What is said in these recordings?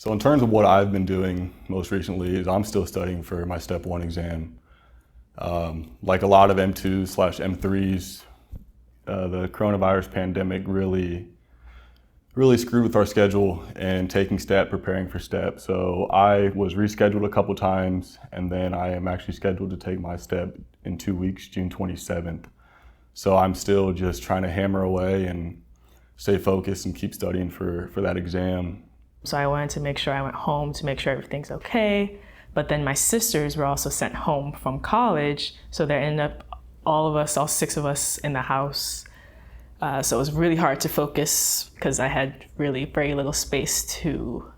So in terms of what I've been doing most recently is I'm still studying for my Step 1 exam. Like a lot of M2/M3s, the coronavirus pandemic really screwed with our schedule and taking STEP, preparing for STEP. So I was rescheduled a couple times, and then I am actually scheduled to take my STEP in 2 weeks, June 27th. So I'm still just trying to hammer away and stay focused and keep studying for that exam. So I wanted to make sure I went home to make sure everything's okay. But then my sisters were also sent home from college. So there ended up all 6 of us in the house. So it was really hard to focus because I had really very little space to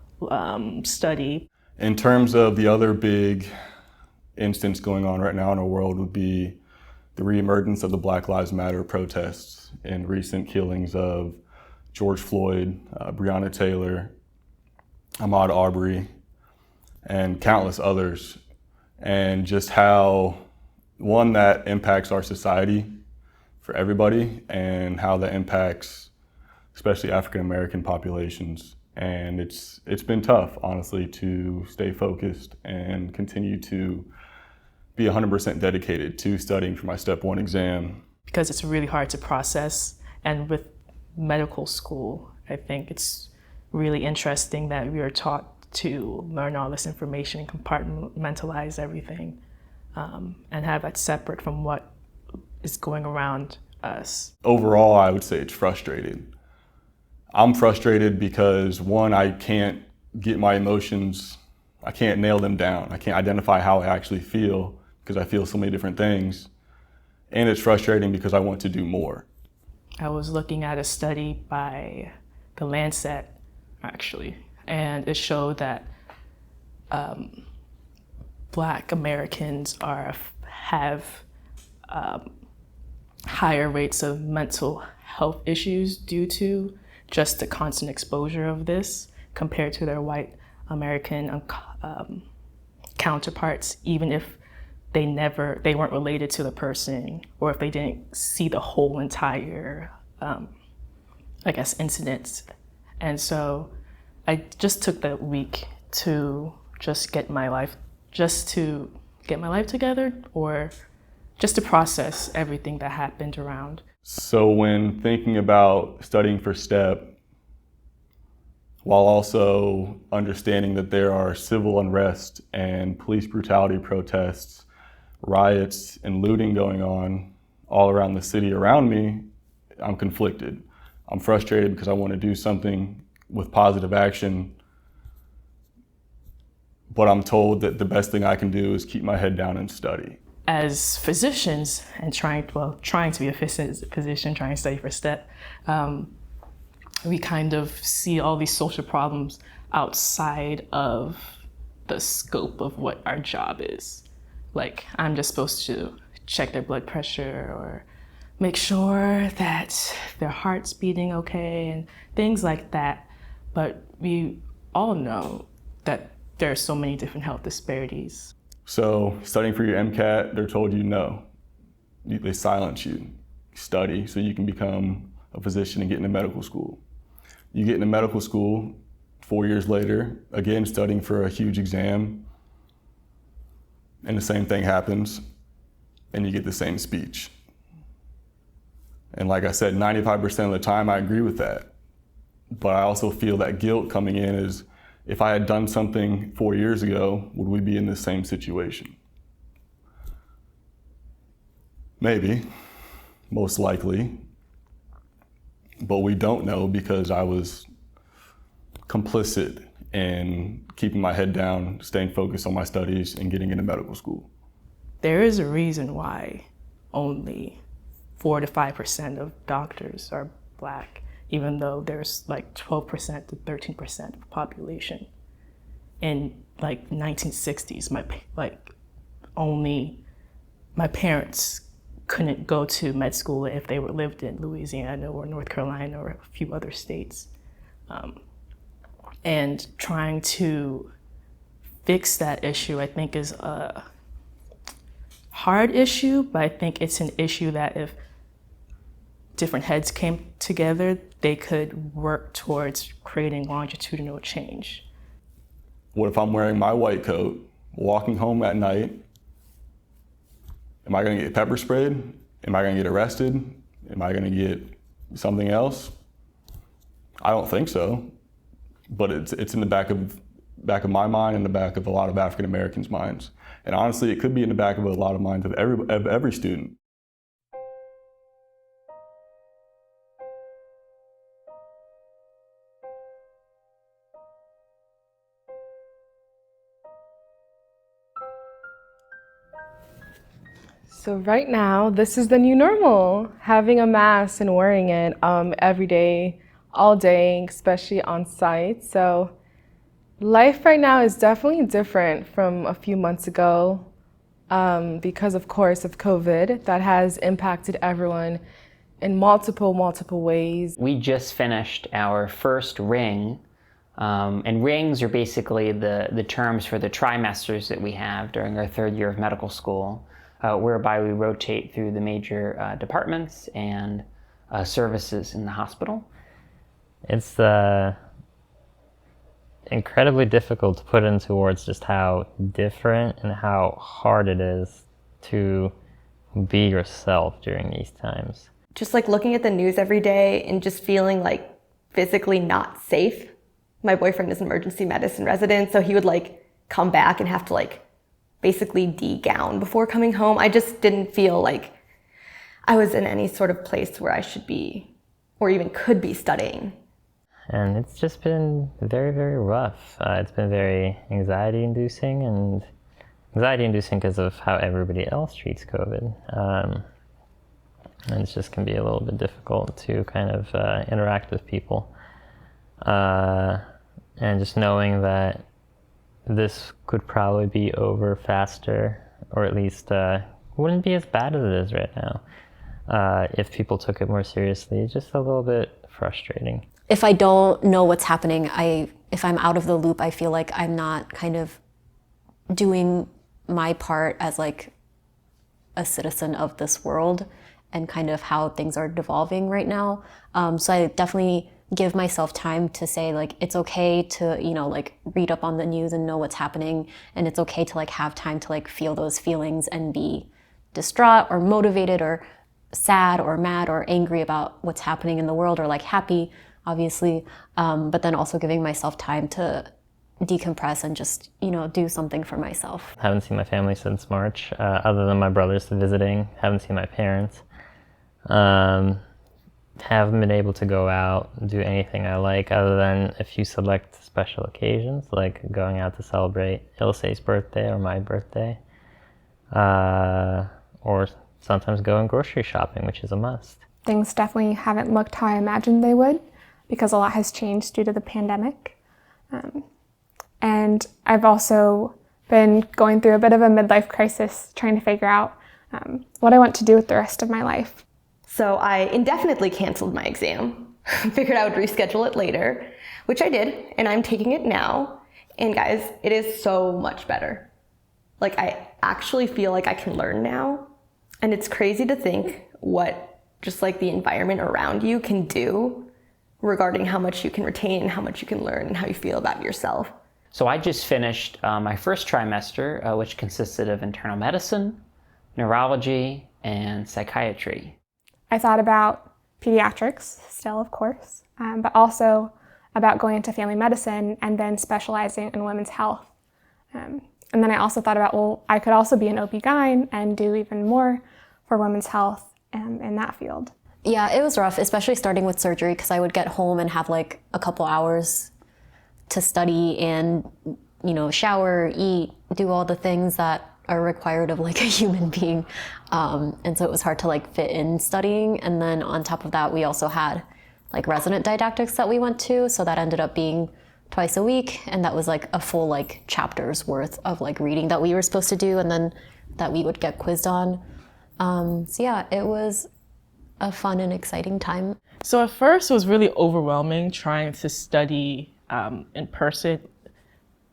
study. In terms of the other big instance going on right now in our world would be the reemergence of the Black Lives Matter protests and recent killings of George Floyd, Breonna Taylor, Ahmaud Arbery, and countless others. And just how, one, that impacts our society for everybody, and how that impacts especially African American populations. And it's been tough, honestly, to stay focused and continue to be 100% dedicated to studying for my Step 1 exam. Because it's really hard to process. And with medical school, I think it's really interesting that we are taught to learn all this information and compartmentalize everything, and have that separate from what is going around us. Overall, I would say it's frustrating. I'm frustrated because, one, I can't get my emotions, I can't nail them down. I can't identify how I actually feel because I feel so many different things. And it's frustrating because I want to do more. I was looking at a study by the Lancet, actually, and it showed that Black Americans have higher rates of mental health issues due to just the constant exposure of this compared to their white American counterparts, even if they weren't related to the person, or if they didn't see the whole entire, incident. And so I just took that week to just get my life together, or just to process everything that happened around. So when thinking about studying for STEP, while also understanding that there are civil unrest and police brutality protests, riots and looting going on all around the city around me, I'm conflicted. I'm frustrated because I want to do something with positive action, but I'm told that the best thing I can do is keep my head down and study. As physicians and trying to be a physician, trying to study for STEP, we kind of see all these social problems outside of the scope of what our job is. Like, I'm just supposed to check their blood pressure or make sure that their heart's beating okay and things like that. But we all know that there are so many different health disparities. So studying for your MCAT, they're told you no. They silence you. Study so you can become a physician and get into medical school. You get into medical school, 4 years later, again studying for a huge exam, and the same thing happens, and you get the same speech. And like I said, 95% of the time I agree with that. But I also feel that guilt coming in is, if I had done something 4 years ago, would we be in the same situation? Maybe, most likely. But we don't know because I was complicit in keeping my head down, staying focused on my studies, and getting into medical school. There is a reason why only 4 to 5% of doctors are Black, even though there's like 12% to 13% of the population. In like 1960s, my parents couldn't go to med school if they lived in Louisiana or North Carolina or a few other states. And trying to fix that issue, I think, is a hard issue, but I think it's an issue that if different heads came together, they could work towards creating longitudinal change. What if I'm wearing my white coat, walking home at night? Am I going to get pepper sprayed? Am I going to get arrested? Am I going to get something else? I don't think so. But it's in the back of my mind and the back of a lot of African Americans' minds. And honestly, it could be in the back of a lot of minds of every student. So right now, this is the new normal, having a mask and wearing it every day, all day, especially on site. So life right now is definitely different from a few months ago because, of course, of COVID. That has impacted everyone in multiple ways. We just finished our first ring, and rings are basically the terms for the trimesters that we have during our third year of medical school. Whereby we rotate through the major departments and services in the hospital. It's incredibly difficult to put into words just how different and how hard it is to be yourself during these times. Just like looking at the news every day and just feeling like physically not safe. My boyfriend is an emergency medicine resident, so he would like come back and have to like basically de-gown before coming home. I just didn't feel like I was in any sort of place where I should be or even could be studying. And it's just been very, very rough. It's been very anxiety-inducing because of how everybody else treats COVID. And it just can be a little bit difficult to kind of interact with people. And just knowing that this could probably be over faster, or at least wouldn't be as bad as it is right now if people took it more seriously. It's just a little bit frustrating. If I don't know what's happening, if I'm out of the loop, I feel like I'm not kind of doing my part as like a citizen of this world and kind of how things are devolving right now. So I definitely give myself time to say like it's okay to, you know, like read up on the news and know what's happening, and it's okay to like have time to like feel those feelings and be distraught or motivated or sad or mad or angry about what's happening in the world, or like happy, obviously, but then also giving myself time to decompress and just, you know, do something for myself. Haven't seen my family since March, other than my brothers visiting. Haven't seen my parents. Haven't been able to go out and do anything I like other than a few select special occasions, like going out to celebrate Ilse's birthday or my birthday, or sometimes going grocery shopping, which is a must. Things definitely haven't looked how I imagined they would because a lot has changed due to the pandemic. And I've also been going through a bit of a midlife crisis, trying to figure out what I want to do with the rest of my life. So I indefinitely canceled my exam. Figured I would reschedule it later, which I did, and I'm taking it now. And guys, it is so much better. Like, I actually feel like I can learn now. And it's crazy to think what just like the environment around you can do regarding how much you can retain, how much you can learn, and how you feel about yourself. So I just finished my first trimester, which consisted of internal medicine, neurology, and psychiatry. I thought about pediatrics still, of course, but also about going into family medicine and then specializing in women's health. And then I also thought about, well, I could also be an OB-GYN and do even more for women's health in that field. Yeah, it was rough, especially starting with surgery, because I would get home and have like a couple hours to study and, you know, shower, eat, do all the things that are required of like a human being. And so it was hard to like fit in studying. And then on top of that, we also had like resident didactics that we went to. So that ended up being twice a week. And that was like a full like chapter's worth of like reading that we were supposed to do and then that we would get quizzed on. So yeah, it was a fun and exciting time. So at first it was really overwhelming trying to study in person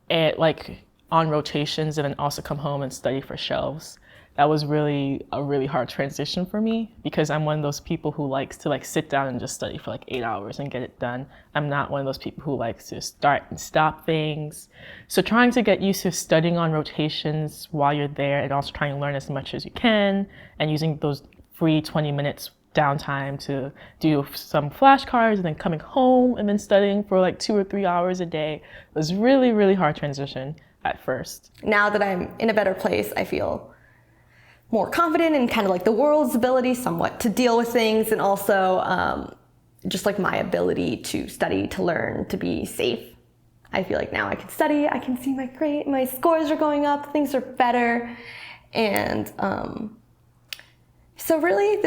and like on rotations and then also come home and study for shelves. that was really a really hard transition for me because I'm one of those people who likes to like sit down and just study for like 8 hours and get it done. I'm not one of those people who likes to start and stop things. So trying to get used to studying on rotations while you're there and also trying to learn as much as you can and using those free 20 minutes downtime to do some flashcards and then coming home and then studying for like 2 or 3 hours a day was really, really hard transition at first. Now that I'm in a better place, I feel more confident in kind of like the world's ability somewhat to deal with things, and also just like my ability to study, to learn, to be safe. I feel like now I can study, I can see my scores are going up, things are better. And so really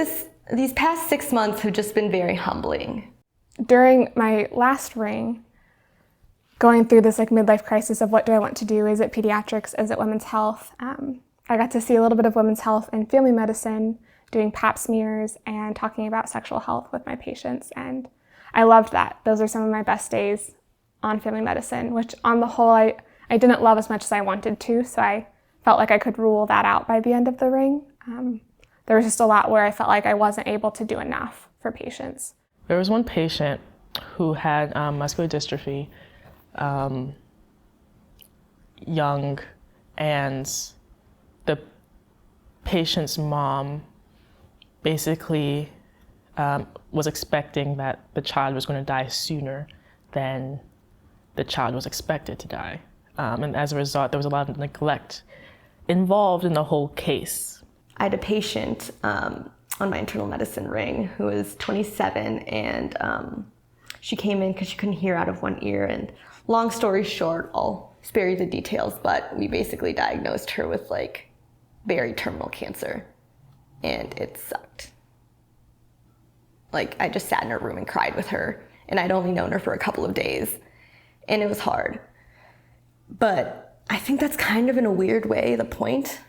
these past 6 months have just been very humbling. During my last ring, going through this like midlife crisis of what do I want to do? Is it pediatrics? Is it women's health? I got to see a little bit of women's health and family medicine, doing pap smears and talking about sexual health with my patients. And I loved that. Those are some of my best days on family medicine, which on the whole, I didn't love as much as I wanted to. So I felt like I could rule that out by the end of the ring. There was just a lot where I felt like I wasn't able to do enough for patients. There was one patient who had muscular dystrophy, young, and the patient's mom basically was expecting that the child was going to die sooner than the child was expected to die. And as a result, there was a lot of neglect involved in the whole case. I had a patient on my internal medicine ring who was 27, and she came in because she couldn't hear out of one ear. And long story short, I'll spare you the details, but we basically diagnosed her with like very terminal cancer, and it sucked. Like, I just sat in her room and cried with her, and I'd only known her for a couple of days, and it was hard. But I think that's kind of in a weird way the point.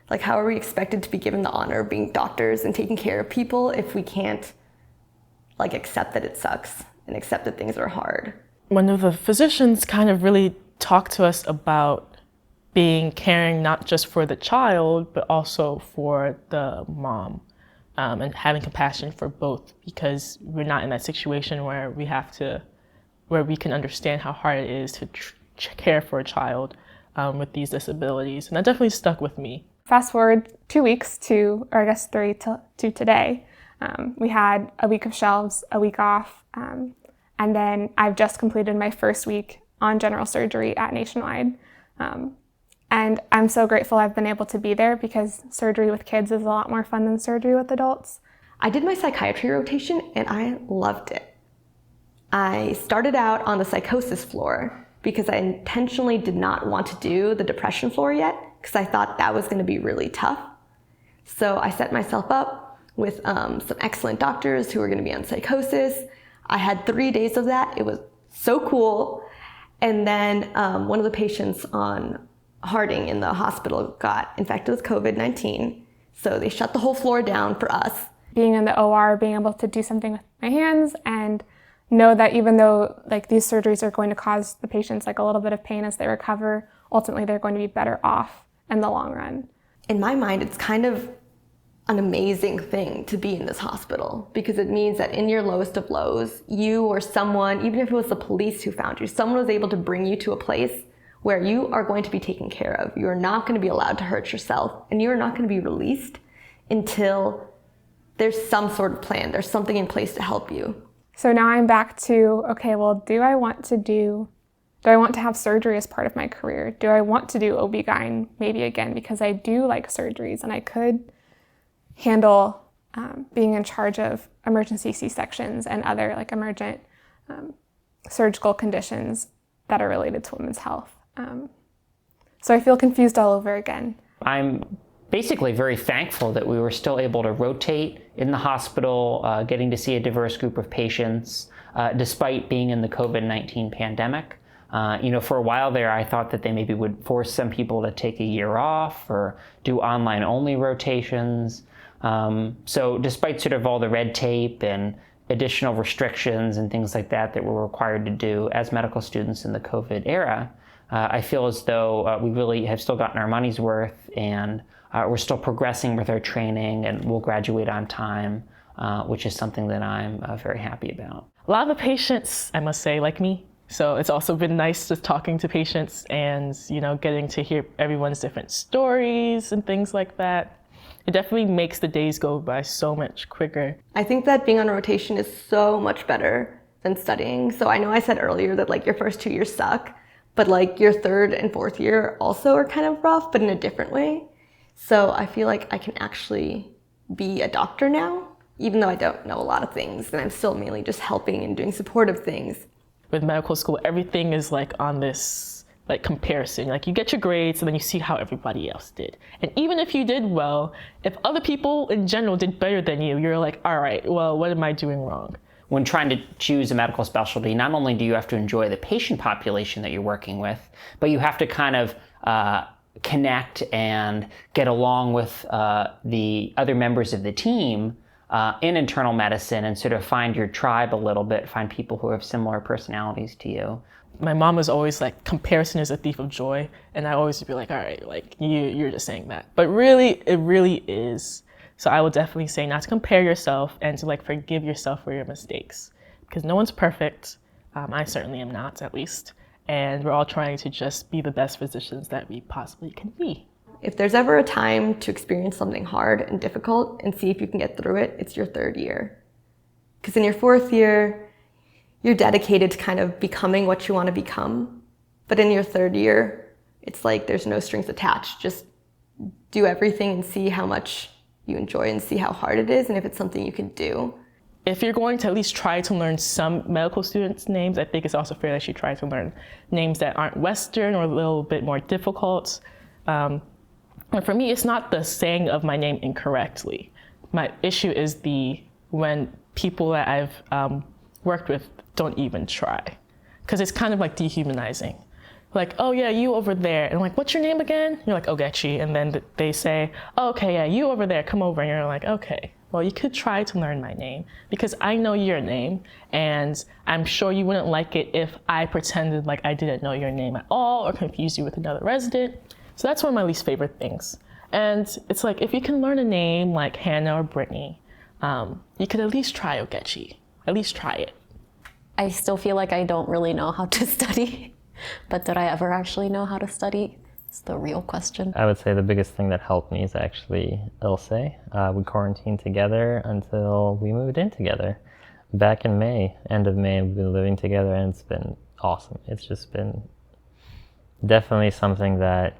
Like, how are we expected to be given the honor of being doctors and taking care of people if we can't like accept that it sucks and accept that things are hard? One of the physicians kind of really talked to us about caring not just for the child, but also for the mom, and having compassion for both, because we're not in that situation where we can understand how hard it is to care for a child with these disabilities. And that definitely stuck with me. Fast forward 2 weeks to, or I guess 3 to today. We had a week of shelves, a week off, and then I've just completed my first week on general surgery at Nationwide. And I'm so grateful I've been able to be there, because surgery with kids is a lot more fun than surgery with adults. I did my psychiatry rotation and I loved it. I started out on the psychosis floor because I intentionally did not want to do the depression floor yet, because I thought that was going to be really tough. So I set myself up with some excellent doctors who were going to be on psychosis. I had 3 days of that. It was so cool. And then one of the patients on Harding in the hospital got infected with COVID-19. So they shut the whole floor down for us. Being in the OR, being able to do something with my hands and know that even though like these surgeries are going to cause the patients like a little bit of pain as they recover, ultimately they're going to be better off in the long run. In my mind, it's kind of an amazing thing to be in this hospital, because it means that in your lowest of lows, you or someone, even if it was the police who found you, someone was able to bring you to a place where you are going to be taken care of. You are not going to be allowed to hurt yourself, and you are not going to be released until there's some sort of plan. There's something in place to help you. So now I'm back to, okay, well, do I want to have surgery as part of my career? Do I want to do OB-GYN maybe again? Because I do like surgeries, and I could handle being in charge of emergency C-sections and other like emergent surgical conditions that are related to women's health. So I feel confused all over again. I'm basically very thankful that we were still able to rotate in the hospital, getting to see a diverse group of patients, despite being in the COVID-19 pandemic. For a while there, I thought that they maybe would force some people to take a year off or do online-only rotations. So despite sort of all the red tape and additional restrictions and things like that that we're required to do as medical students in the COVID era, I feel as though we really have still gotten our money's worth, and we're still progressing with our training, and we'll graduate on time, which is something that I'm very happy about. A lot of the patients, I must say, like me. So it's also been nice just talking to patients and, getting to hear everyone's different stories and things like that. It definitely makes the days go by so much quicker. I think that being on rotation is so much better than studying. So I know I said earlier that like your first 2 years suck, but like your third and fourth year also are kind of rough, but in a different way. So I feel like I can actually be a doctor now, even though I don't know a lot of things, and I'm still mainly just helping and doing supportive things. With medical school, everything is like on this like comparison. Like you get your grades and then you see how everybody else did. And even if you did well, if other people in general did better than you, you're like, all right, well, what am I doing wrong? When trying to choose a medical specialty, not only do you have to enjoy the patient population that you're working with, but you have to kind of connect and get along with the other members of the team in internal medicine and sort of find your tribe a little bit, find people who have similar personalities to you. My mom was always like, comparison is a thief of joy. And I always would be like, all right, like you're just saying that. But really, it really is. So I would definitely say not to compare yourself and to like forgive yourself for your mistakes. Because no one's perfect. I certainly am not, at least. And we're all trying to just be the best physicians that we possibly can be. If there's ever a time to experience something hard and difficult and see if you can get through it, it's your third year. Because in your fourth year, you're dedicated to kind of becoming what you want to become. But in your third year, it's like there's no strings attached. Just do everything and see how much you enjoy and see how hard it is and if it's something you can do. If you're going to at least try to learn some medical students' names, I think it's also fair that you try to learn names that aren't Western or a little bit more difficult. And for me, it's not the saying of my name incorrectly. My issue is when people that I've worked with don't even try. Because it's kind of like dehumanizing. Like, oh yeah, you over there. And I'm like, what's your name again? You're like, Ogechi. And then they say, oh, okay, yeah, you over there, come over. And you're like, okay, well, you could try to learn my name because I know your name. And I'm sure you wouldn't like it if I pretended like I didn't know your name at all or confused you with another resident. So that's one of my least favorite things. And it's like, if you can learn a name like Hannah or Brittany, you could at least try Ogechi. At least try it. I still feel like I don't really know how to study, but did I ever actually know how to study? It's the real question. I would say the biggest thing that helped me is actually Ilse. We quarantined together until we moved in together. Back in May, end of May, we've been living together and it's been awesome. It's just been definitely something that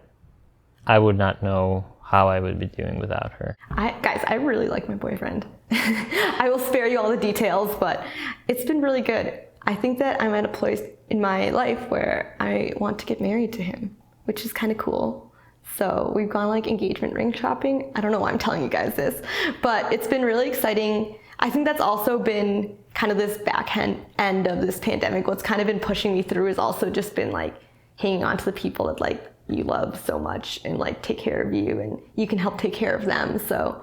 I would not know how I would be doing without her. Guys, I really like my boyfriend. I will spare you all the details, but it's been really good. I think that I'm at a place in my life where I want to get married to him, which is kind of cool. So we've gone like engagement ring shopping. I don't know why I'm telling you guys this, but it's been really exciting. I think that's also been kind of this back end of this pandemic. What's kind of been pushing me through has also just been like hanging on to the people that like you love so much and like take care of you and you can help take care of them. So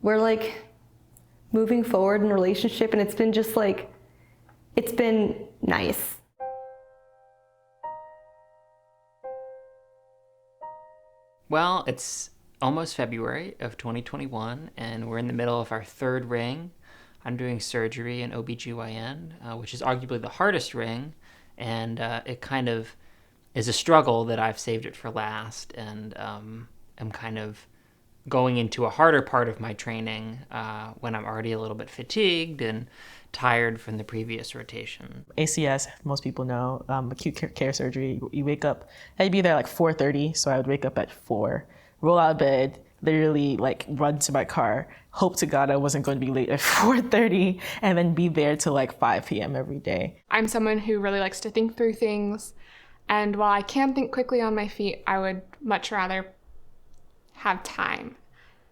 we're like moving forward in a relationship and it's been just like, it's been nice. Well, it's almost February of 2021 and we're in the middle of our third ring. I'm doing surgery in OBGYN, which is arguably the hardest ring, and it kind of is a struggle that I've saved it for last, and I'm kind of going into a harder part of my training when I'm already a little bit fatigued and tired from the previous rotation. ACS, most people know, acute care surgery. You wake up, I'd be there like 4:30, so I would wake up at 4, roll out of bed, literally like run to my car, hope to God I wasn't going to be late at 4:30, and then be there till like 5 p.m. every day. I'm someone who really likes to think through things, and while I can think quickly on my feet, I would much rather have time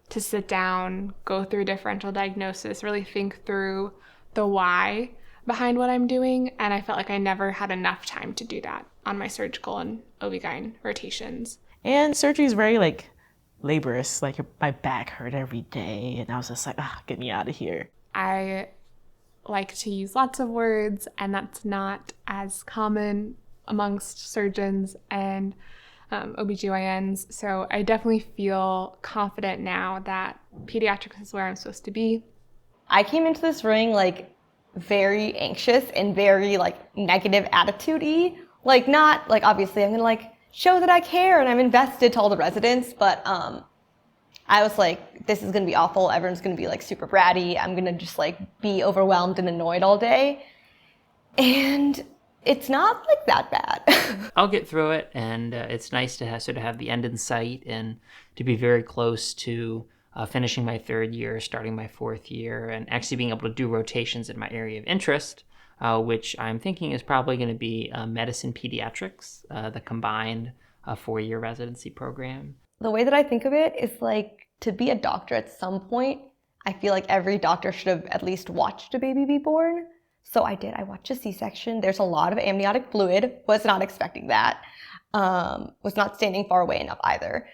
to sit down, go through differential diagnosis, really think through the why behind what I'm doing, and I felt like I never had enough time to do that on my surgical and OB-GYN rotations. And surgery is very like laborious, like my back hurt every day, and I was just like, get me out of here. I like to use lots of words, and that's not as common amongst surgeons and OBGYNs. So I definitely feel confident now that pediatrics is where I'm supposed to be. I came into this ring like very anxious and very like negative attitude-y. Like not like obviously I'm gonna like show that I care and I'm invested to all the residents, but I was like, this is gonna be awful. Everyone's gonna be like super bratty. I'm gonna just like be overwhelmed and annoyed all day. And it's not like that bad. I'll get through it, and it's nice to sort of have the end in sight and to be very close to finishing my third year, starting my fourth year, and actually being able to do rotations in my area of interest, which I'm thinking is probably going to be medicine pediatrics, the combined 4-year residency program. The way that I think of it is like to be a doctor at some point, I feel like every doctor should have at least watched a baby be born. So I did. I watched a C-section. There's a lot of amniotic fluid. Was not expecting that. Was not standing far away enough either.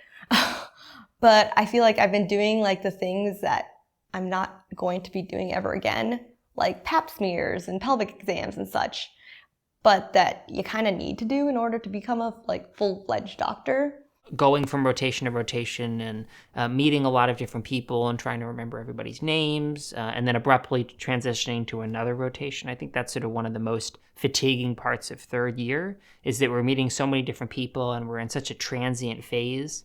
But I feel like I've been doing like the things that I'm not going to be doing ever again, like pap smears and pelvic exams and such, but that you kind of need to do in order to become a like full-fledged doctor. Going from rotation to rotation and meeting a lot of different people and trying to remember everybody's names, and then abruptly transitioning to another rotation. I think that's sort of one of the most fatiguing parts of third year, is that we're meeting so many different people and we're in such a transient phase,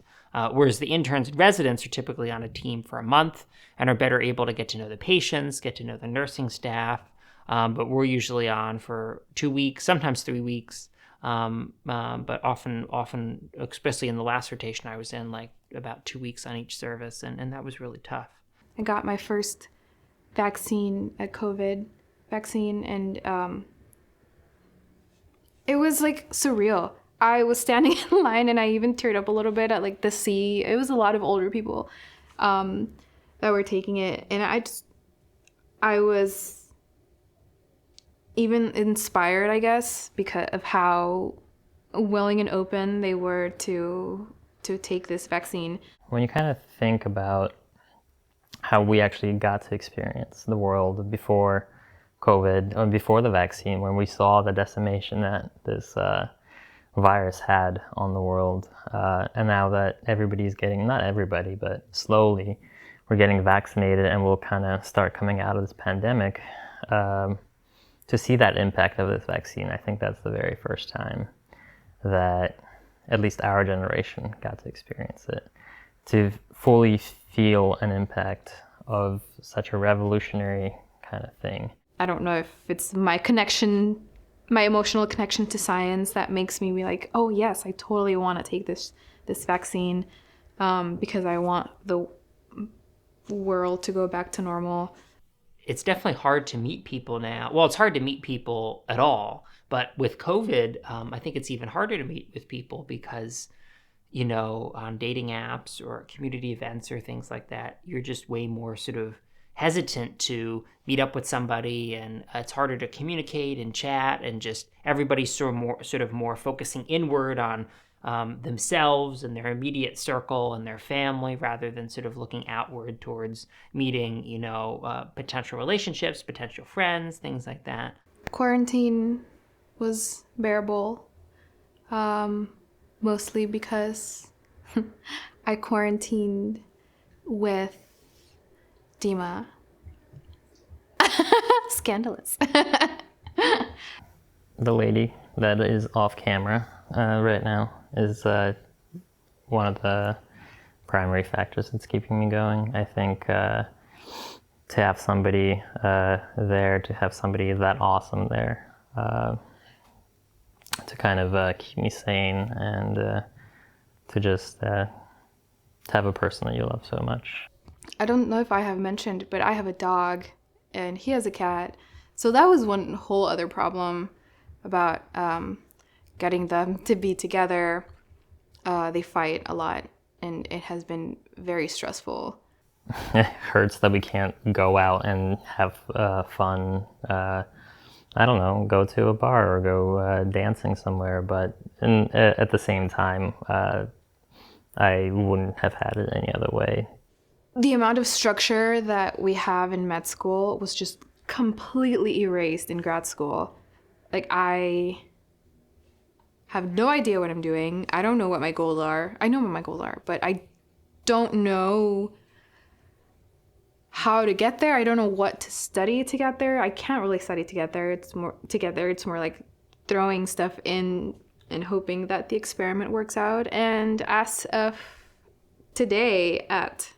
whereas the interns and residents are typically on a team for a month and are better able to get to know the patients, get to know the nursing staff, but we're usually on for 2 weeks, sometimes 3 weeks. But often, especially in the last rotation I was in, like about 2 weeks on each service, and that was really tough. I got my first vaccine, a COVID vaccine, and it was like surreal. I was standing in line and I even teared up a little bit at like the sea. It was a lot of older people that were taking it, and I was even inspired, I guess, because of how willing and open they were to take this vaccine. When you kind of think about how we actually got to experience the world before COVID, or before the vaccine, when we saw the decimation that this virus had on the world, and now that everybody's getting, not everybody, but slowly, we're getting vaccinated and we'll kind of start coming out of this pandemic, to see that impact of this vaccine, I think that's the very first time that at least our generation got to experience it. To fully feel an impact of such a revolutionary kind of thing. I don't know if it's my connection, my emotional connection to science that makes me be like, oh yes, I totally want to take this vaccine because I want the world to go back to normal. It's definitely hard to meet people now. Well, it's hard to meet people at all, but with COVID, I think it's even harder to meet with people because, you know, on dating apps or community events or things like that, you're just way more sort of hesitant to meet up with somebody, and it's harder to communicate and chat, and just everybody's sort of more focusing inward on themselves and their immediate circle and their family, rather than sort of looking outward towards meeting, you know, potential relationships, potential friends, things like that. Quarantine was bearable, mostly because I quarantined with Dima. Scandalous. The lady that is off camera right now is one of the primary factors that's keeping me going. I think to have somebody there, to have somebody that awesome there, to kind of keep me sane, and to just to have a person that you love so much. I don't know if I have mentioned, but I have a dog and he has a cat. So that was one whole other problem about getting them to be together. They fight a lot and it has been very stressful. It hurts that we can't go out and have fun. I don't know, go to a bar or go dancing somewhere, but at the same time, I wouldn't have had it any other way. The amount of structure that we have in med school was just completely erased in grad school. Like I have no idea what I'm doing. I don't know what my goals are. I know what my goals are, but I don't know how to get there. I don't know what to study to get there. I can't really study to get there. It's more like throwing stuff in and hoping that the experiment works out. And as of today at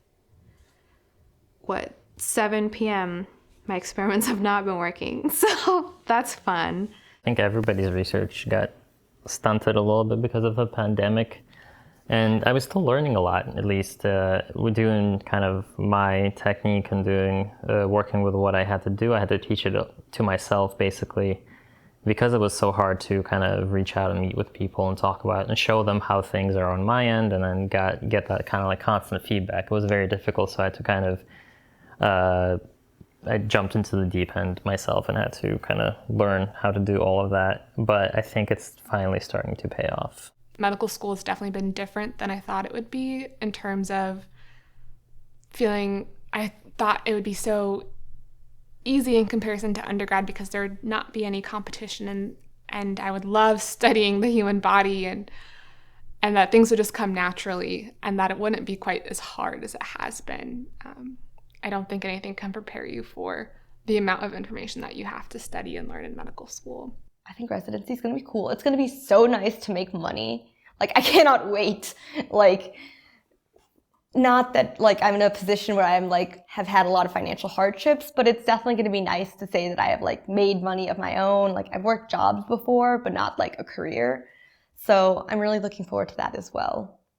7 p.m., my experiments have not been working. So that's fun. I think everybody's research got stunted a little bit because of the pandemic. And I was still learning a lot, at least we're doing kind of my technique and doing working with what I had to do. I had to teach it to myself, basically, because it was so hard to kind of reach out and meet with people and talk about it and show them how things are on my end, and then get that kind of like constant feedback. It was very difficult, so I had to kind of I jumped into the deep end myself and had to kind of learn how to do all of that. But I think it's finally starting to pay off. Medical school has definitely been different than I thought it would be in terms of feeling. I thought it would be so easy in comparison to undergrad because there would not be any competition, and I would love studying the human body and that things would just come naturally, and that it wouldn't be quite as hard as it has been. I don't think anything can prepare you for the amount of information that you have to study and learn in medical school. I think residency is going to be cool. It's going to be so nice to make money. Like, I cannot wait. Like, not that like I'm in a position where I'm like have had a lot of financial hardships, but it's definitely going to be nice to say that I have like made money of my own. Like, I've worked jobs before, but not like a career. So I'm really looking forward to that as well.